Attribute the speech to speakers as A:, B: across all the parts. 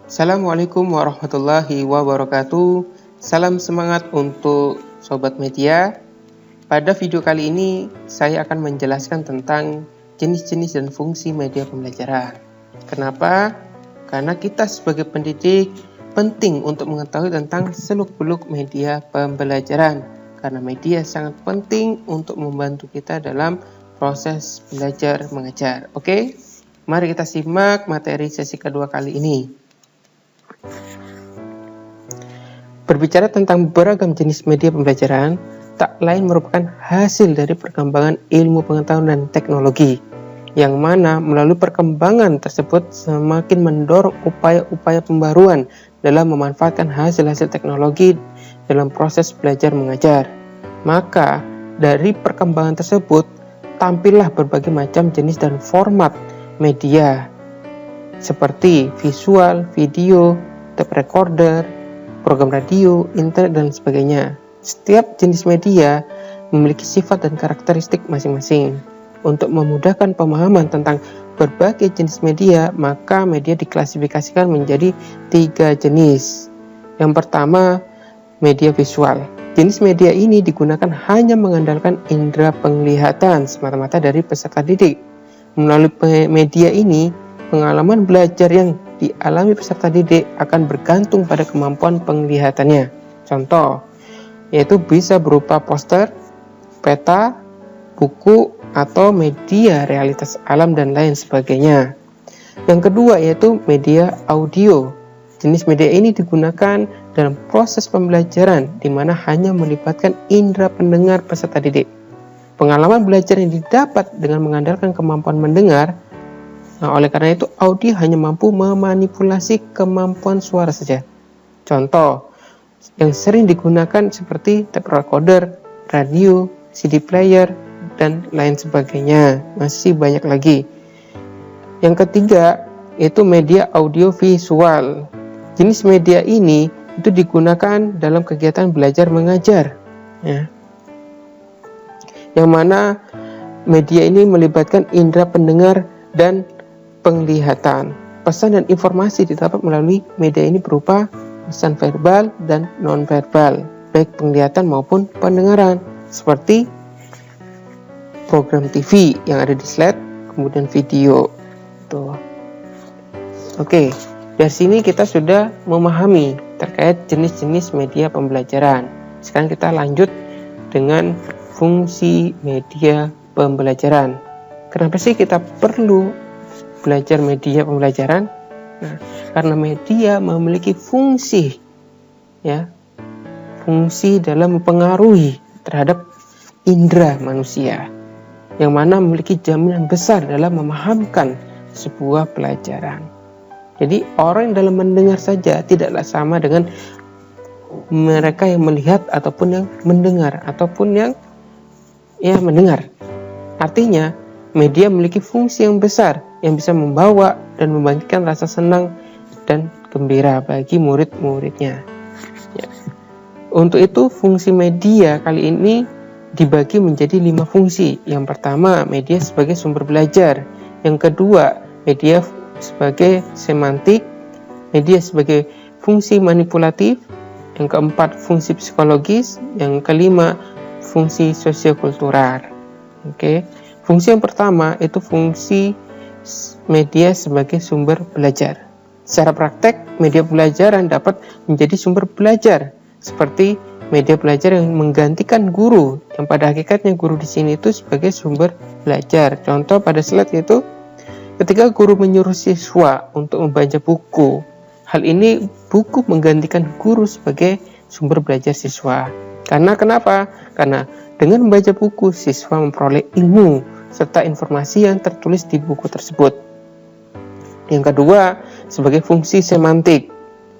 A: Assalamualaikum warahmatullahi wabarakatuh. Salam semangat untuk Sobat Media. Pada video kali ini, saya akan menjelaskan tentang jenis-jenis dan fungsi media pembelajaran. Kenapa? Karena kita sebagai pendidik penting untuk mengetahui tentang seluk-beluk media pembelajaran. Karena media sangat penting untuk membantu kita dalam proses belajar mengajar. Oke? Mari kita simak materi sesi kedua kali ini. Berbicara tentang beragam jenis media pembelajaran, tak lain merupakan hasil dari perkembangan ilmu pengetahuan dan teknologi, yang mana melalui perkembangan tersebut semakin mendorong upaya-upaya pembaruan dalam memanfaatkan hasil-hasil teknologi dalam proses belajar mengajar. Maka, dari perkembangan tersebut, tampillah berbagai macam jenis dan format media, seperti visual, video, tape recorder, program radio, internet, dan sebagainya. Setiap jenis media memiliki sifat dan karakteristik masing-masing. Untuk memudahkan pemahaman tentang berbagai jenis media, maka media diklasifikasikan menjadi 3 jenis. Yang pertama, media visual. Jenis media ini digunakan hanya mengandalkan indera penglihatan semata-mata dari peserta didik. Melalui media ini, pengalaman belajar yang dialami peserta didik akan bergantung pada kemampuan penglihatannya. Contoh, yaitu bisa berupa poster, peta, buku, atau media realitas alam dan lain sebagainya. Yang kedua yaitu media audio. Jenis media ini digunakan dalam proses pembelajaran di mana hanya melibatkan indera pendengar peserta didik. Pengalaman belajar yang didapat dengan mengandalkan kemampuan mendengar. Nah, oleh karena itu, audio hanya mampu memanipulasi kemampuan suara saja. Contoh yang sering digunakan seperti tape recorder, radio, CD player, dan lain sebagainya. Masih banyak lagi. Yang ketiga, yaitu media audio visual. Jenis media ini itu digunakan dalam kegiatan belajar mengajar. Ya. Yang mana media ini melibatkan indera pendengar dan penglihatan. Pesan dan informasi didapat melalui media ini berupa pesan verbal dan non-verbal, baik penglihatan maupun pendengaran, seperti program TV yang ada di slide, kemudian video. Tuh. Oke, dari sini kita sudah memahami terkait jenis-jenis media pembelajaran. Sekarang kita lanjut dengan fungsi media pembelajaran. Kenapa sih kita perlu belajar media pembelajaran? Nah, karena media memiliki fungsi, ya, fungsi dalam mempengaruhi terhadap indera manusia, yang mana memiliki jaminan besar dalam memahamkan sebuah pelajaran. Jadi orang yang dalam mendengar saja tidaklah sama dengan mereka yang melihat ataupun yang mendengar ataupun yang mendengar. Artinya media memiliki fungsi yang besar yang bisa membawa dan membangkitkan rasa senang dan gembira bagi murid-muridnya. Ya. Untuk itu, fungsi media kali ini dibagi menjadi 5 fungsi. Yang pertama, media sebagai sumber belajar. Yang kedua, media sebagai semantik. Media sebagai fungsi manipulatif. Yang keempat, fungsi psikologis. Yang kelima, fungsi sosiokultural. Oke. Fungsi yang pertama itu fungsi media sebagai sumber belajar. Secara praktek, media pembelajaran dapat menjadi sumber belajar, seperti media belajar yang menggantikan guru, yang pada hakikatnya guru di sini itu sebagai sumber belajar. Contoh pada slide itu, ketika guru menyuruh siswa untuk membaca buku, hal ini buku menggantikan guru sebagai sumber belajar siswa. Karena kenapa? Karena dengan membaca buku, siswa memperoleh ilmu serta informasi yang tertulis di buku tersebut. Yang kedua, sebagai fungsi semantik.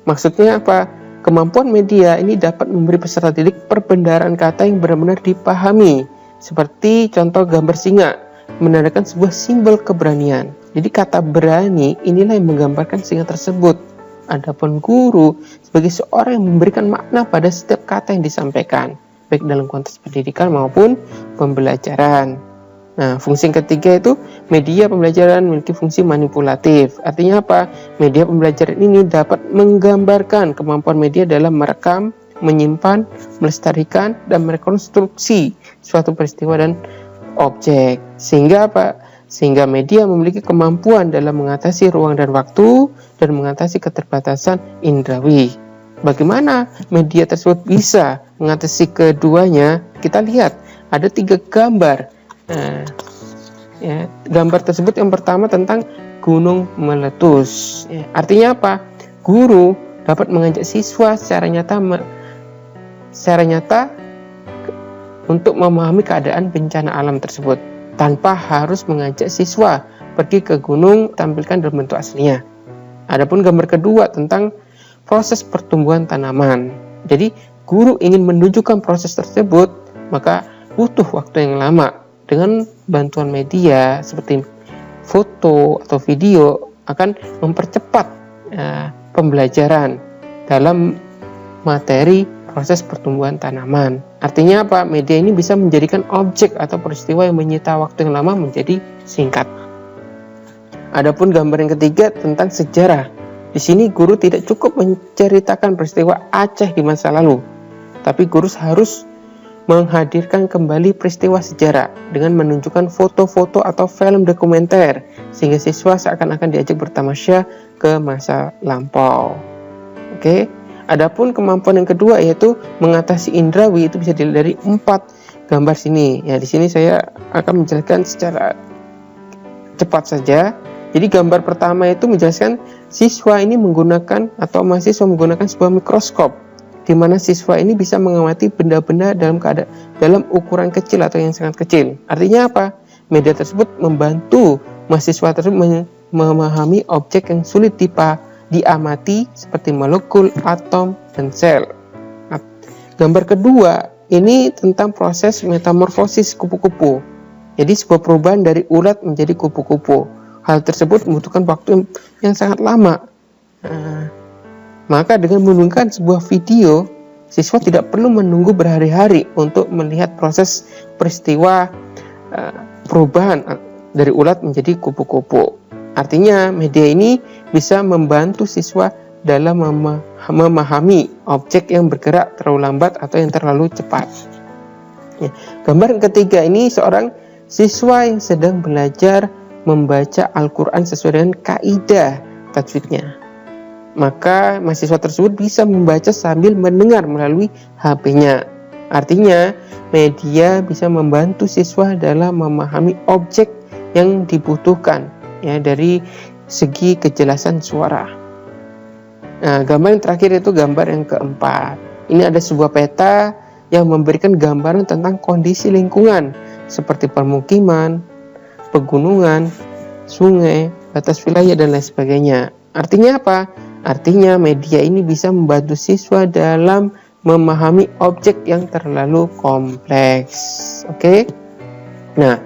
A: Maksudnya apa? Kemampuan media ini dapat memberi peserta didik perbendaharaan kata yang benar-benar dipahami. Seperti contoh gambar singa, menandakan sebuah simbol keberanian. Jadi kata berani inilah yang menggambarkan singa tersebut. Adapun guru sebagai seorang yang memberikan makna pada setiap kata yang disampaikan, baik dalam konteks pendidikan maupun pembelajaran. Nah, fungsi yang ketiga itu media pembelajaran memiliki fungsi manipulatif. Artinya apa? Media pembelajaran ini dapat menggambarkan kemampuan media dalam merekam, menyimpan, melestarikan, dan merekonstruksi suatu peristiwa dan objek. Sehingga apa? Sehingga media memiliki kemampuan dalam mengatasi ruang dan waktu dan mengatasi keterbatasan indrawi. Bagaimana media tersebut bisa mengatasi keduanya? Kita lihat ada 3 gambar. Nah, gambar tersebut yang pertama tentang gunung meletus. Artinya apa? Guru dapat mengajak siswa secara nyata untuk memahami keadaan bencana alam tersebut tanpa harus mengajak siswa pergi ke gunung tampilkan dalam bentuk aslinya. Adapun gambar kedua tentang proses pertumbuhan tanaman. Jadi guru ingin menunjukkan proses tersebut, maka butuh waktu yang lama. Dengan bantuan media seperti foto atau video akan mempercepat pembelajaran dalam materi proses pertumbuhan tanaman. Artinya apa? Media ini bisa menjadikan objek atau peristiwa yang menyita waktu yang lama menjadi singkat. Adapun gambar yang ketiga tentang sejarah. Di sini guru tidak cukup menceritakan peristiwa Aceh di masa lalu, tapi guru harus menghadirkan kembali peristiwa sejarah dengan menunjukkan foto-foto atau film dokumenter sehingga siswa seakan-akan diajak bertamasya ke masa lampau. Oke. Adapun kemampuan yang kedua yaitu mengatasi indrawi, itu bisa dilihat dari 4 gambar sini. Ya, di sini saya akan menjelaskan secara cepat saja. Jadi gambar pertama itu menjelaskan siswa ini menggunakan atau mahasiswa menggunakan sebuah mikroskop, di mana siswa ini bisa mengamati benda-benda dalam ukuran kecil atau yang sangat kecil. Artinya apa? Media tersebut membantu mahasiswa tersebut memahami objek yang sulit diamati seperti molekul, atom, dan sel. Gambar kedua ini tentang proses metamorfosis kupu-kupu. Jadi sebuah perubahan dari ulat menjadi kupu-kupu. Hal tersebut membutuhkan waktu yang sangat lama. Maka dengan menunjukkan sebuah video, siswa tidak perlu menunggu berhari-hari untuk melihat proses peristiwa perubahan dari ulat menjadi kupu-kupu. Artinya media ini bisa membantu siswa dalam memahami objek yang bergerak terlalu lambat atau yang terlalu cepat. Gambar yang ketiga ini seorang siswa yang sedang belajar membaca Al-Quran sesuai dengan kaidah tajwidnya. Maka mahasiswa tersebut bisa membaca sambil mendengar melalui HP-nya. Artinya, media bisa membantu siswa dalam memahami objek yang dibutuhkan ya dari segi kejelasan suara. Nah, gambar yang terakhir itu gambar yang keempat. Ini ada sebuah peta yang memberikan gambaran tentang kondisi lingkungan seperti permukiman, pegunungan, sungai, batas wilayah, dan lain sebagainya. Artinya apa? Artinya media ini bisa membantu siswa dalam memahami objek yang terlalu kompleks. Oke? Nah,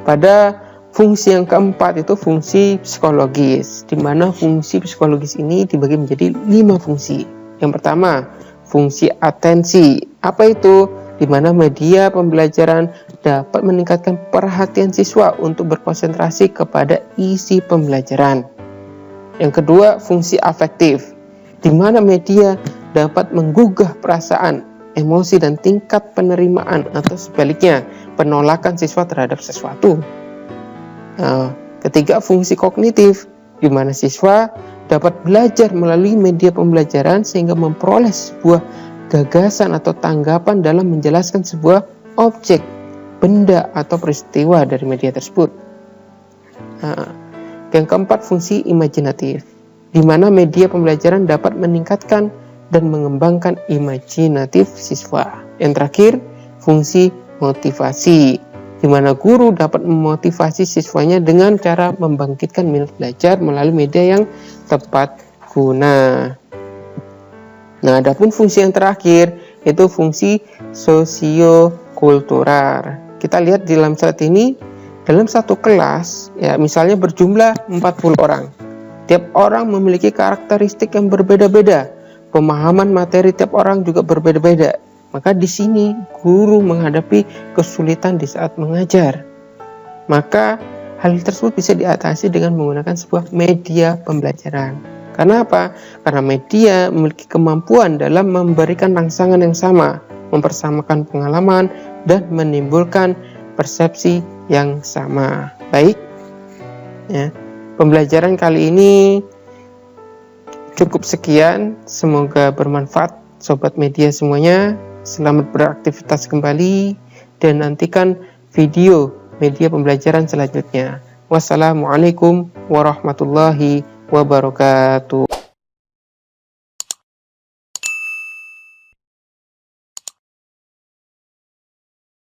A: pada fungsi yang keempat itu fungsi psikologis, di mana fungsi psikologis ini dibagi menjadi 5 fungsi. Yang pertama, fungsi atensi. Apa itu? Di mana media pembelajaran dapat meningkatkan perhatian siswa untuk berkonsentrasi kepada isi pembelajaran. Yang kedua, fungsi afektif, di mana media dapat menggugah perasaan, emosi, dan tingkat penerimaan atau sebaliknya penolakan siswa terhadap sesuatu. Ketiga, fungsi kognitif, di mana siswa dapat belajar melalui media pembelajaran sehingga memperoleh sebuah gagasan atau tanggapan dalam menjelaskan sebuah objek, benda, atau peristiwa dari media tersebut. Yang keempat, fungsi imajinatif, di mana media pembelajaran dapat meningkatkan dan mengembangkan imajinatif siswa. Yang terakhir, fungsi motivasi, di mana guru dapat memotivasi siswanya dengan cara membangkitkan minat belajar melalui media yang tepat guna. Nah, adapun fungsi yang terakhir itu fungsi sosiokultural. Kita lihat di dalam slide ini, dalam satu kelas, ya misalnya berjumlah 40 orang. Tiap orang memiliki karakteristik yang berbeda-beda. Pemahaman materi tiap orang juga berbeda-beda. Maka di sini guru menghadapi kesulitan di saat mengajar. Maka hal tersebut bisa diatasi dengan menggunakan sebuah media pembelajaran. Karena apa? Karena media memiliki kemampuan dalam memberikan rangsangan yang sama, mempersamakan pengalaman, dan menimbulkan persepsi yang sama. Baik, ya, pembelajaran kali ini cukup sekian. Semoga bermanfaat, sobat media semuanya. Selamat beraktivitas kembali dan nantikan video media pembelajaran selanjutnya. Wassalamualaikum warahmatullahi wabarakatuh.